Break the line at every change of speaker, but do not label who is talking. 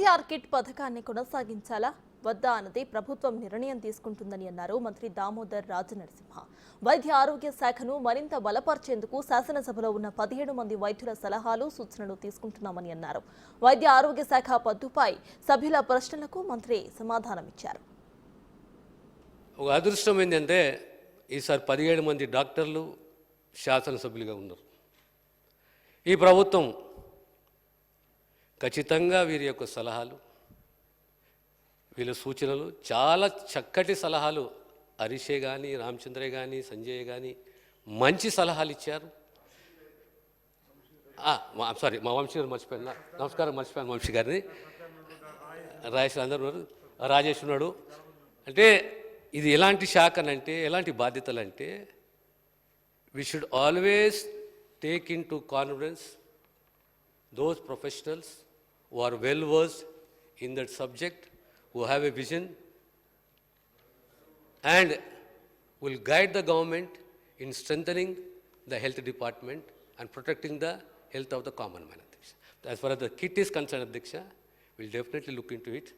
KCR kit పథకాన్ని కొనసాగించాలా వద్దా అన్నది ప్రభుత్వం నిర్ణయం తీసుకుంటుందని అన్నారు మంత్రి దామోదర్ రాజనరసింహ. వైద్య ఆరోగ్య శాఖను మరింత బలపర్చేందుకు శాసనసభలో ఉన్న 17 మంది వైద్యుల సలహాలు సూచనలు తీసుకుంటున్నామని అన్నారు. వైద్య ఆరోగ్య శాఖ పద్దుపై సభ్యుల ప్రశ్నలకు మంత్రి సమాధానమిచ్చారు.
ఒక అదృష్టం ఏంటంటే ఈసారి 17 మంది డాక్టర్లు శాసనసభ్యులుగా ఉన్నారు. ఈ ప్రభుత్వం ఖచ్చితంగా వీరి యొక్క సలహాలు, వీళ్ళ సూచనలు చాలా చక్కటి సలహాలు. హరీషే కానీ, రామచంద్రే కానీ, సంజయ్ కానీ మంచి సలహాలు ఇచ్చారు. సారీ, మా వంశీ గారు మర్చిపోయినా, నమస్కారం, మర్చిపోయాను వంశీ గారిని. రాజేష్ అందరూ ఉన్నారు, రాజేష్ ఉన్నాడు. అంటే ఇది ఎలాంటి శాఖ అంటే, ఎలాంటి బాధ్యతలు అంటే, we should always take into confidence those professionals who are well versed in that subject, who have a vision and will guide the government in strengthening the health department and protecting the health of the common man. As far as the kit is concerned, Adhyaksha, we'll definitely look into it.